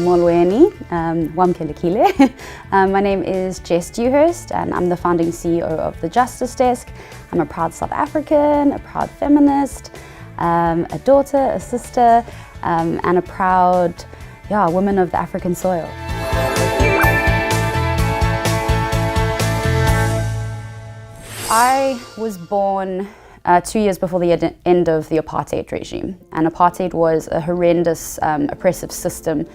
Molweni, Wamkelekile. My name is Jess Dewhurst and I'm the founding CEO of the Justice Desk. I'm a proud South African, a proud feminist, a daughter, a sister, and a proud woman of the African soil. I was born 2 years before the end of the apartheid regime, and apartheid was a horrendous oppressive system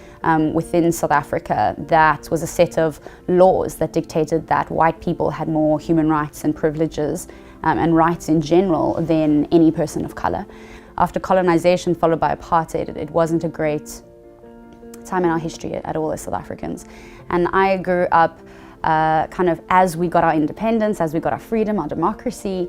within South Africa that was a set of laws that dictated that white people had more human rights and privileges and rights in general than any person of colour. After colonization followed by apartheid, it wasn't a great time in our history at all as South Africans, and I grew up kind of as we got our independence, as we got our freedom, our democracy.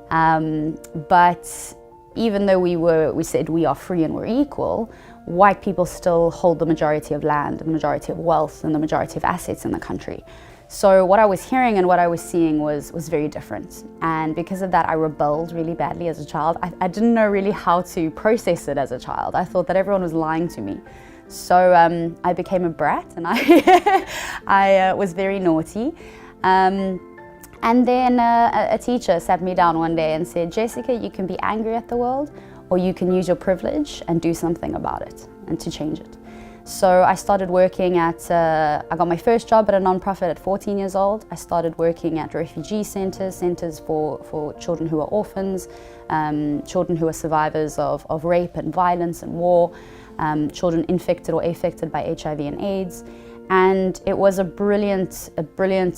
But even though we said we are free and we're equal, white people still hold the majority of land, the majority of wealth, and the majority of assets in the country. So what I was hearing and what I was seeing was very different. And because of that, I rebelled really badly as a child. I didn't know really how to process it as a child. I thought that everyone was lying to me. So I became a brat, and I was very naughty. And then a teacher sat me down one day and said, "Jessica, you can be angry at the world, or you can use your privilege and do something about it and to change it." So I started working at, I got my first job at a non-profit at 14 years old. I started working at refugee centres for children who are orphans, children who are survivors of rape and violence and war, children infected or affected by HIV and AIDS. And it was a brilliant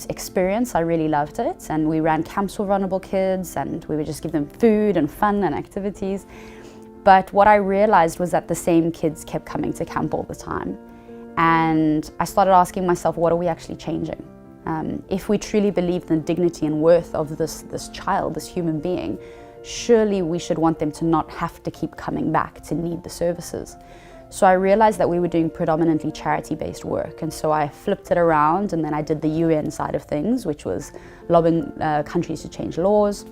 experience. I really loved it. And we ran camps for vulnerable kids, and we would just give them food and fun and activities. But what I realized was that the same kids kept coming to camp all the time. And I started asking myself, what are we actually changing? If we truly believe in the dignity and worth of this child, this human being, surely we should want them to not have to keep coming back to need the services. So I realized that we were doing predominantly charity-based work, and so I flipped it around, and then I did the UN side of things, which was lobbying countries to change laws.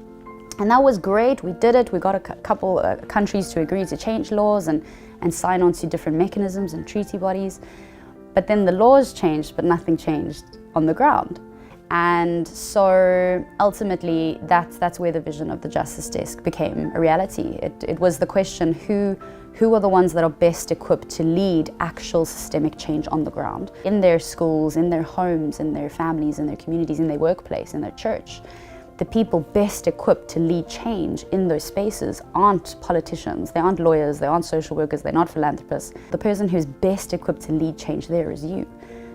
And that was great. We did it. We got a couple countries to agree to change laws and sign on to different mechanisms and treaty bodies. But then the laws changed, but nothing changed on the ground. And so ultimately, that's where the vision of the Justice Desk became a reality. It was the question, who are the ones that are best equipped to lead actual systemic change on the ground, in their schools, in their homes, in their families, in their communities, in their workplace, in their church. The people best equipped to lead change in those spaces aren't politicians, they aren't lawyers, they aren't social workers, they're not philanthropists. The person who's best equipped to lead change there is you.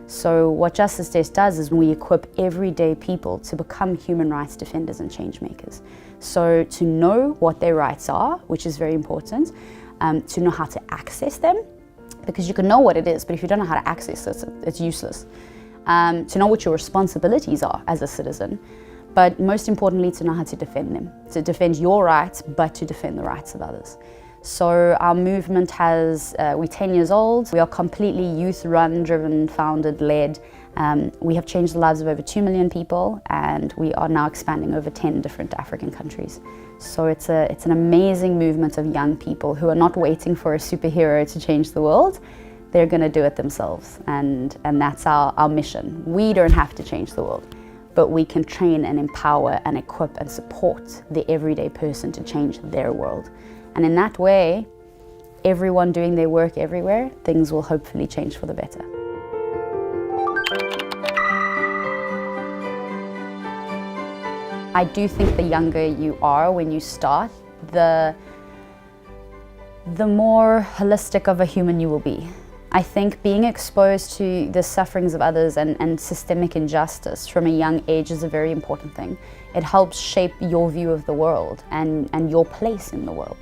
So what Justice Desk does is we equip everyday people to become human rights defenders and change makers. So to know what their rights are, which is very important, to know how to access them, because you can know what it is, but if you don't know how to access it, it's useless. To know what your responsibilities are as a citizen, but most importantly, to know how to defend them, to defend your rights, but to defend the rights of others. So our movement we're 10 years old. We are completely youth-run, driven, founded, led. We have changed the lives of over 2 million people, and we are now expanding over 10 different African countries. So it's an amazing movement of young people who are not waiting for a superhero to change the world. They're going to do it themselves, and that's our mission. We don't have to change the world, but we can train and empower and equip and support the everyday person to change their world. And in that way, everyone doing their work everywhere, things will hopefully change for the better. I do think the younger you are when you start, the more holistic of a human you will be. I think being exposed to the sufferings of others and systemic injustice from a young age is a very important thing. It helps shape your view of the world and your place in the world.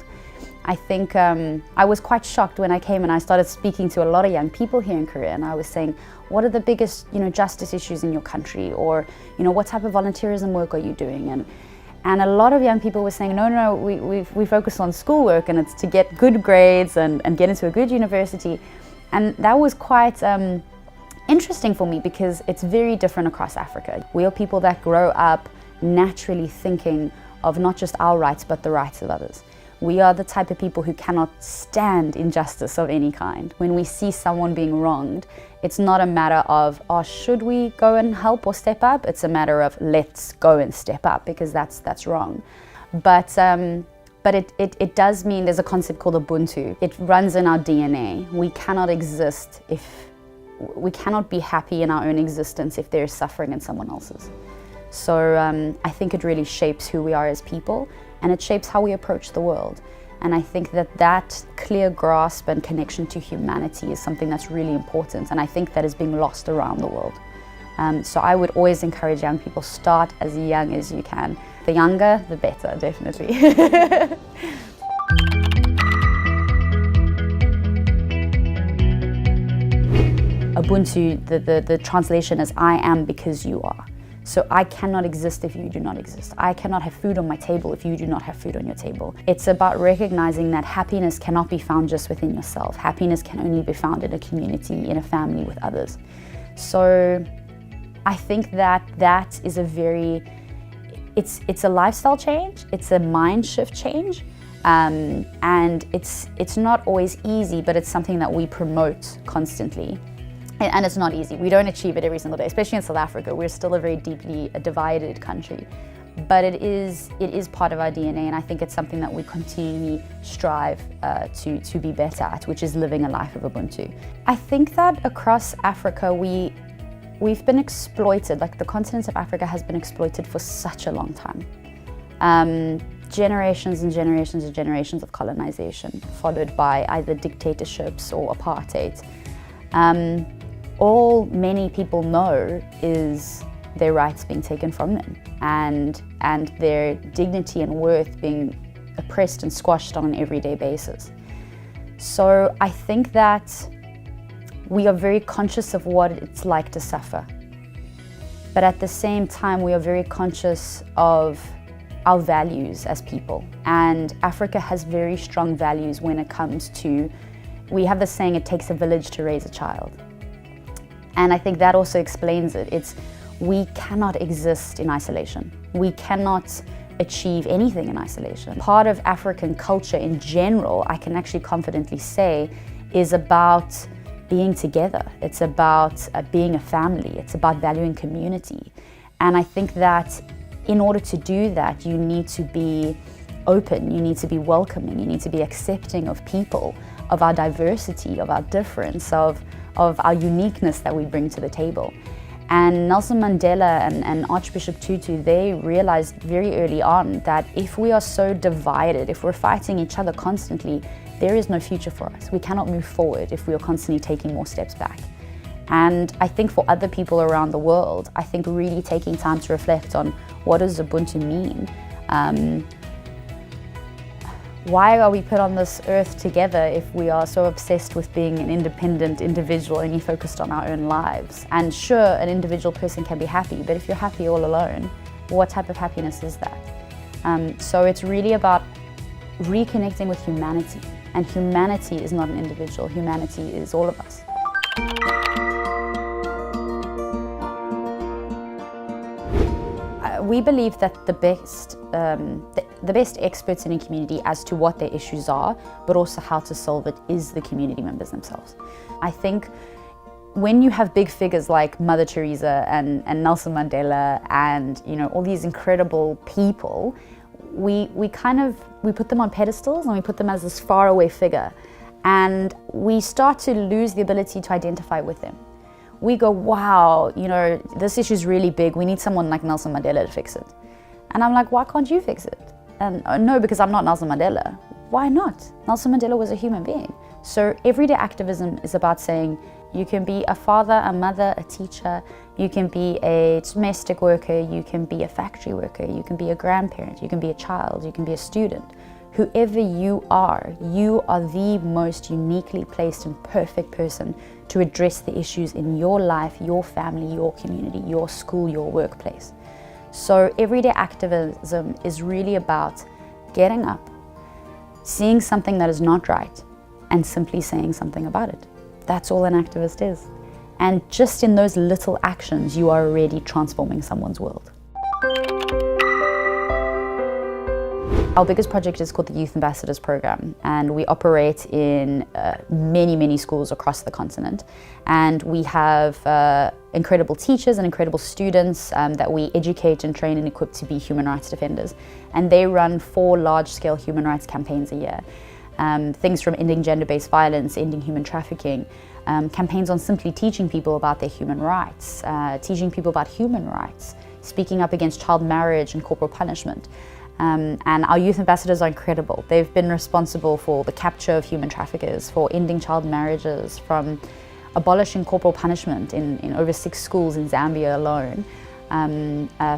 I think I was quite shocked when I came and I started speaking to a lot of young people here in Korea, and I was saying, what are the biggest justice issues in your country, or what type of volunteerism work are you doing? And a lot of young people were saying, no, we focus on schoolwork, and it's to get good grades and get into a good university. And that was quite interesting for me, because it's very different across Africa. We are people that grow up naturally thinking of not just our rights, but the rights of others. We are the type of people who cannot stand injustice of any kind. When we see someone being wronged, it's not a matter of, oh, should we go and help or step up? It's a matter of, let's go and step up, because that's wrong. But it does mean there's a concept called Ubuntu. It runs in our DNA. We cannot exist we cannot be happy in our own existence if there is suffering in someone else's. So I think it really shapes who we are as people, and it shapes how we approach the world. And I think that clear grasp and connection to humanity is something that's really important, and I think that is being lost around the world. So I would always encourage young people, start as young as you can. The younger, the better, definitely. Ubuntu, the translation is I am because you are. So I cannot exist if you do not exist. I cannot have food on my table if you do not have food on your table. It's about recognizing that happiness cannot be found just within yourself. Happiness can only be found in a community, in a family with others. So I think that is it's a lifestyle change, it's a mind shift change, and it's not always easy, but it's something that we promote constantly. And it's not easy. We don't achieve it every single day, especially in South Africa. We're still a very deeply divided country. But it is part of our DNA, and I think it's something that we continually strive to be better at, which is living a life of Ubuntu. I think that across Africa, we've been exploited, like the continent of Africa has been exploited for such a long time. Generations and generations and generations of colonization, followed by either dictatorships or apartheid. All many people know is their rights being taken from them, and their dignity and worth being oppressed and squashed on an everyday basis. So I think that we are very conscious of what it's like to suffer. But at the same time, we are very conscious of our values as people. And Africa has very strong values when it comes to, we have the saying, it takes a village to raise a child. And I think that also explains it. We cannot exist in isolation. We cannot achieve anything in isolation. Part of African culture in general, I can actually confidently say, is about being together. It's about being a family. It's about valuing community. And I think that in order to do that, you need to be open, you need to be welcoming, you need to be accepting of people, of our diversity, of our difference, of our uniqueness that we bring to the table. And Nelson Mandela and Archbishop Tutu, they realized very early on that if we are so divided, if we're fighting each other constantly, there is no future for us. We cannot move forward if we are constantly taking more steps back. And I think for other people around the world, I think really taking time to reflect on what does Ubuntu mean? Why are we put on this earth together if we are so obsessed with being an independent individual, only focused on our own lives? And sure, an individual person can be happy, but if you're happy all alone, what type of happiness is that? So it's really about reconnecting with humanity. And humanity is not an individual, humanity is all of us. We believe that the best experts in a community as to what their issues are, but also how to solve it, is the community members themselves. I think when you have big figures like Mother Teresa and Nelson Mandela and all these incredible people, we put them on pedestals and we put them as this faraway figure, and we start to lose the ability to identify with them. We go, wow, this issue is really big. We need someone like Nelson Mandela to fix it. And I'm like, why can't you fix it? And no, because I'm not Nelson Mandela. Why not? Nelson Mandela was a human being. So everyday activism is about saying you can be a father, a mother, a teacher, you can be a domestic worker, you can be a factory worker, you can be a grandparent, you can be a child, you can be a student. Whoever you are the most uniquely placed and perfect person to address the issues in your life, your family, your community, your school, your workplace. So everyday activism is really about getting up, seeing something that is not right, and simply saying something about it. That's all an activist is. And just in those little actions, you are already transforming someone's world. Our biggest project is called the Youth Ambassadors Program, and we operate in many schools across the continent. And we have incredible teachers and incredible students that we educate and train and equip to be human rights defenders. And they run 4 large-scale human rights campaigns a year. Things from ending gender-based violence, ending human trafficking, campaigns on simply teaching people about their human rights, teaching people about human rights, speaking up against child marriage and corporal punishment. And our youth ambassadors are incredible. They've been responsible for the capture of human traffickers, for ending child marriages, from abolishing corporal punishment in over 6 schools in Zambia alone,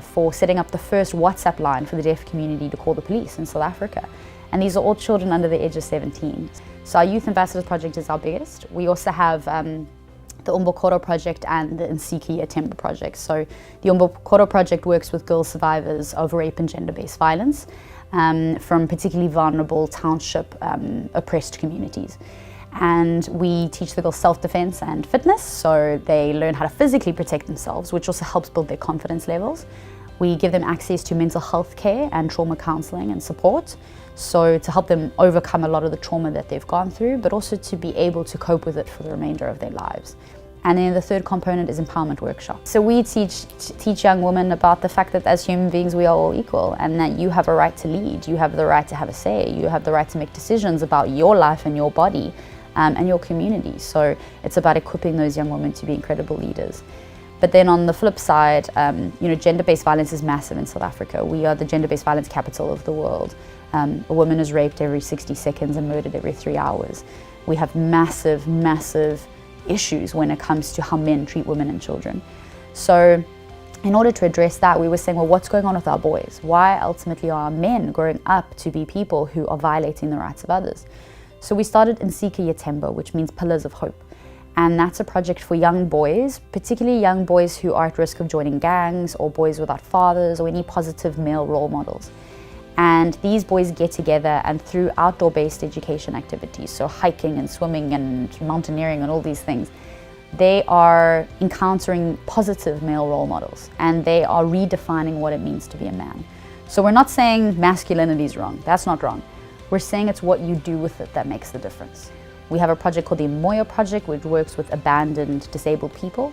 for setting up the first WhatsApp line for the deaf community to call the police in South Africa. And these are all children under the age of 17. So our Youth Ambassadors project is our biggest. We also have the Umbokoro project and the Nsiki Atemba project. So the Umbokoro project works with girl survivors of rape and gender-based violence from particularly vulnerable township oppressed communities. And we teach the girls self-defense and fitness, so they learn how to physically protect themselves, which also helps build their confidence levels. We give them access to mental health care and trauma counseling and support, so to help them overcome a lot of the trauma that they've gone through, but also to be able to cope with it for the remainder of their lives. And then the third component is empowerment workshops. So we teach young women about the fact that as human beings we are all equal, and that you have a right to lead, you have the right to have a say, you have the right to make decisions about your life and your body and your community. So it's about equipping those young women to be incredible leaders. But then on the flip side, gender-based violence is massive in South Africa. We are the gender-based violence capital of the world. A woman is raped every 60 seconds and murdered every 3 hours. We have massive issues when it comes to how men treat women and children. So in order to address that, we were saying, well, what's going on with our boys? Why ultimately are our men growing up to be people who are violating the rights of others? So we started Nsiki Atemba, which means Pillars of Hope. And that's a project for young boys, particularly young boys who are at risk of joining gangs, or boys without fathers, or any positive male role models. And these boys get together, and through outdoor-based education activities, so hiking and swimming and mountaineering and all these things, they are encountering positive male role models, and they are redefining what it means to be a man. So we're not saying masculinity is wrong. That's not wrong. We're saying it's what you do with it that makes the difference. We have a project called the Moyo Project, which works with abandoned disabled people,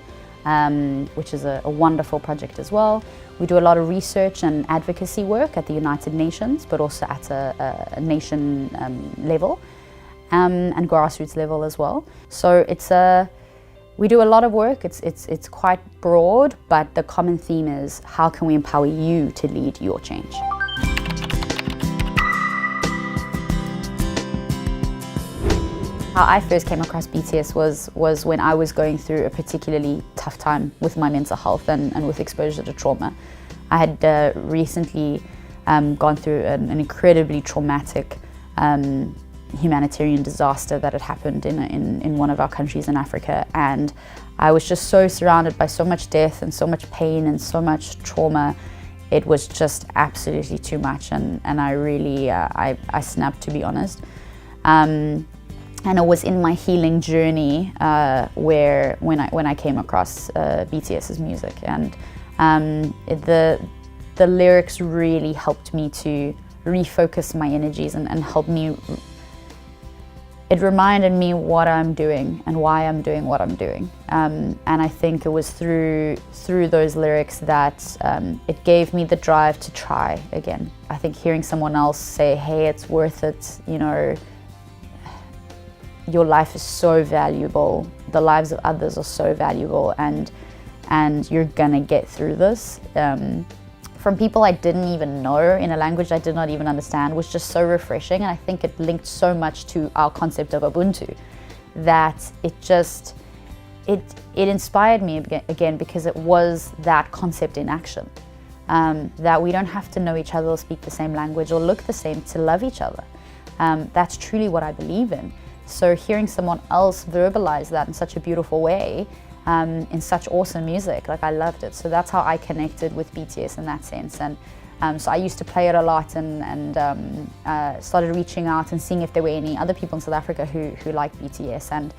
which is a wonderful project as well. We do a lot of research and advocacy work at the United Nations, but also at a nation level and grassroots level as well. So we do a lot of work. It's quite broad, but the common theme is how can we empower you to lead your change? How I first came across BTS was when I was going through a particularly tough time with my mental health and with exposure to trauma. I had recently gone through an incredibly traumatic humanitarian disaster that had happened in one of our countries in Africa, and I was just so surrounded by so much death and so much pain and so much trauma. It was just absolutely too much, and I really I snapped, to be honest. And it was in my healing journey when I came across BTS's music, and the lyrics really helped me to refocus my energies and help me. It reminded me what I'm doing and why I'm doing what I'm doing, and I think it was through those lyrics that it gave me the drive to try again. I think hearing someone else say, "Hey, it's worth it," your life is so valuable, the lives of others are so valuable, and you're gonna get through this. From people I didn't even know, in a language I did not even understand, was just so refreshing, and I think it linked so much to our concept of Ubuntu that it inspired me again, because it was that concept in action, that we don't have to know each other or speak the same language or look the same to love each other. That's truly what I believe in. So hearing someone else verbalize that in such a beautiful way, in such awesome music, like, I loved it. So that's how I connected with BTS in that sense. And so I used to play it a lot, and started reaching out and seeing if there were any other people in South Africa who liked BTS. And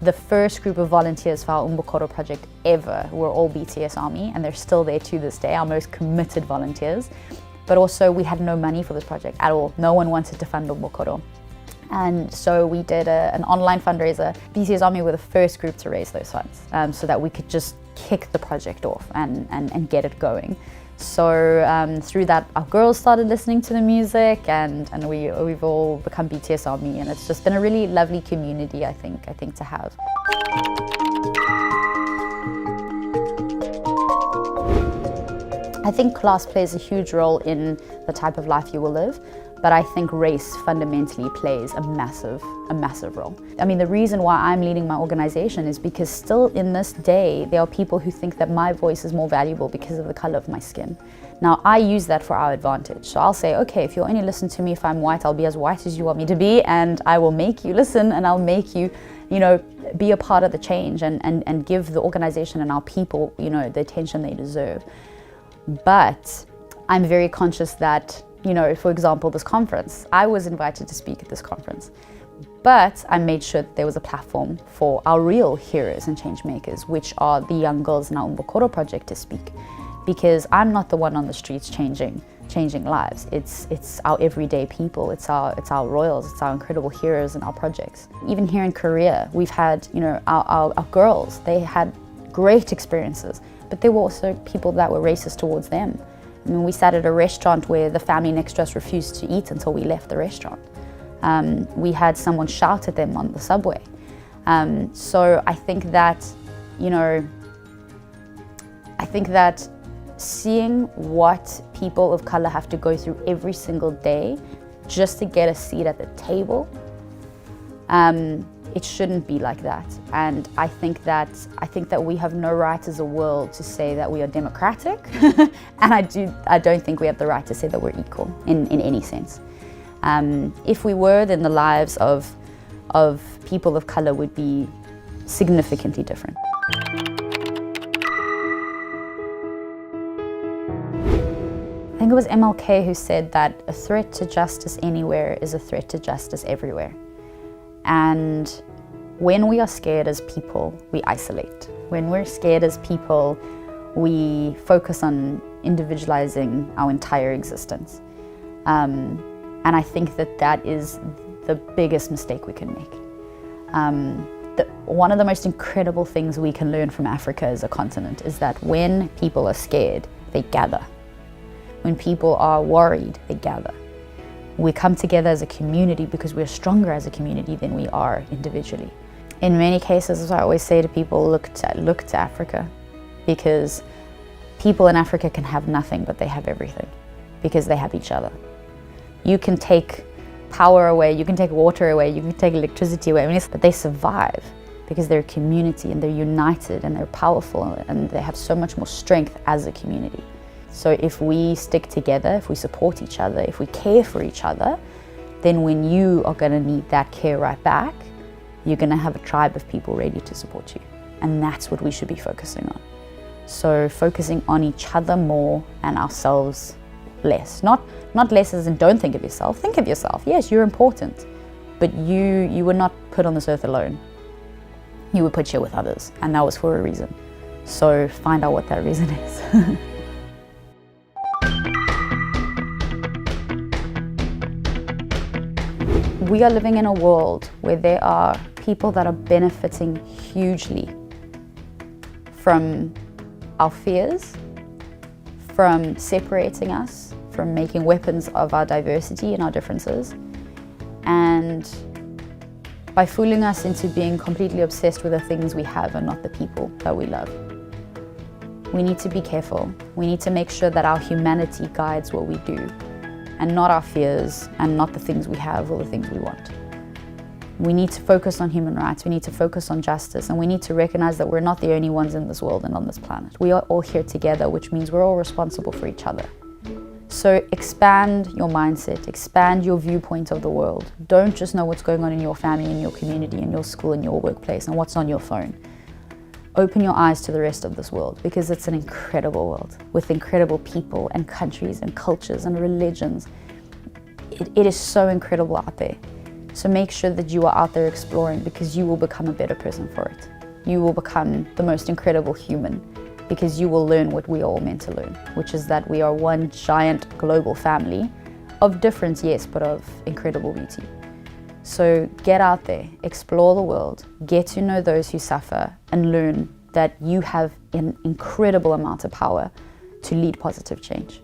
the first group of volunteers for our Umbokoro project ever were all BTS Army, and they're still there to this day, our most committed volunteers. but also we had no money for this project at all. No one wanted to fund Umbokoro. And so we did an online fundraiser. BCS Army were the first group to raise those funds, so that we could just kick the project off and get it going. So through that, our girls started listening to the music, and we've all become BTS Army, and it's just been a really lovely community, I think to have. I think class plays a huge role in the type of life you will live, but I think race fundamentally plays a massive role. I mean, the reason why I'm leading my organization is because still in this day, there are people who think that my voice is more valuable because of the color of my skin. Now, I use that for our advantage. So I'll say, okay, if you'll only listen to me if I'm white, I'll be as white as you want me to be, and I will make you listen, and I'll make you, be a part of the change and give the organization and our people, the attention they deserve. But I'm very conscious that, for example, this conference, I was invited to speak at this conference, but I made sure that there was a platform for our real heroes and change makers, which are the young girls in our Umbokoro project, to speak, because I'm not the one on the streets changing lives. It's our everyday people, it's our royals, it's our incredible heroes in our projects. Even here in Korea, we've had, our girls, they had great experiences, but there were also people that were racist towards them. I mean, we sat at a restaurant where the family next to us refused to eat until we left the restaurant. We had someone shout at them on the subway. So I think that, seeing what people of color have to go through every single day just to get a seat at the table, it shouldn't be like that. And I think that we have no right as a world to say that we are democratic, and I don't think we have the right to say that we're equal in any sense. If we were, then the lives of people of color would be significantly different. I think it was MLK who said that a threat to justice anywhere is a threat to justice everywhere. And when we are scared as people, we isolate. When we're scared as people, we focus on individualizing our entire existence. And I think that is the biggest mistake we can make. One of the most incredible things we can learn from Africa as a continent is that when people are scared, they gather. When people are worried, they gather. We come together as a community because we're stronger as a community than we are individually. In many cases, as I always say to people, look to Africa, because people in Africa can have nothing, but they have everything, because they have each other. You can take power away, you can take water away, you can take electricity away, but they survive because they're a community and they're united and they're powerful and they have so much more strength as a community. So if we stick together, if we support each other, if we care for each other, then when you are going to need that care right back, you're going to have a tribe of people ready to support you. And that's what we should be focusing on. So focusing on each other more and ourselves less. Not less as in don't think of yourself. Think of yourself. Yes, you're important. But you were not put on this earth alone. You were put here with others. And that was for a reason. So find out what that reason is. We are living in a world where there are people that are benefiting hugely from our fears, from separating us, from making weapons of our diversity and our differences, and by fooling us into being completely obsessed with the things we have and not the people that we love. We need to be careful. We need to make sure that our humanity guides what we do, and not our fears, and not the things we have or the things we want. We need to focus on human rights, we need to focus on justice, and we need to recognize that we're not the only ones in this world and on this planet. We are all here together, which means we're all responsible for each other. So expand your mindset, expand your viewpoint of the world. Don't just know what's going on in your family, in your community, in your school, in your workplace, and what's on your phone. Open your eyes to the rest of this world, because it's an incredible world with incredible people and countries and cultures and religions. It is so incredible out there. So make sure that you are out there exploring, because you will become a better person for it. You will become the most incredible human because you will learn what we are all meant to learn, which is that we are one giant global family of difference, yes, but of incredible beauty. So get out there, explore the world, get to know those who suffer, and learn that you have an incredible amount of power to lead positive change.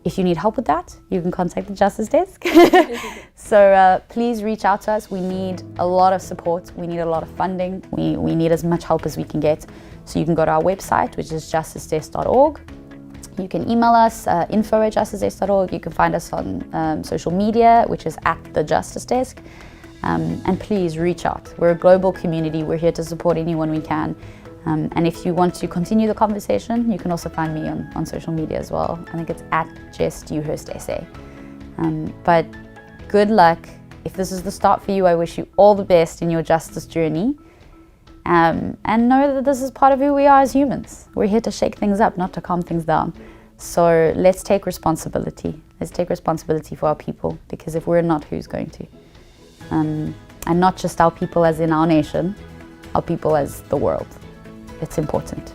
If you need help with that, you can contact the Justice Desk. So please reach out to us. We need a lot of support. We need a lot of funding. We need as much help as we can get. So you can go to our website, which is justicedesk.org. You can email us, info@justicedesk.org. You can find us on social media, which is @thejusticedesk. And please reach out. We're a global community. We're here to support anyone we can. And if you want to continue the conversation, you can also find me on social media as well. I think it's @Dewhurst. But good luck. If this is the start for you, I wish you all the best in your justice journey. And know that this is part of who we are as humans. We're here to shake things up, not to calm things down. So let's take responsibility. Let's take responsibility for our people, because if we're not, who's going to? And not just our people as in our nation, our people as the world. It's important.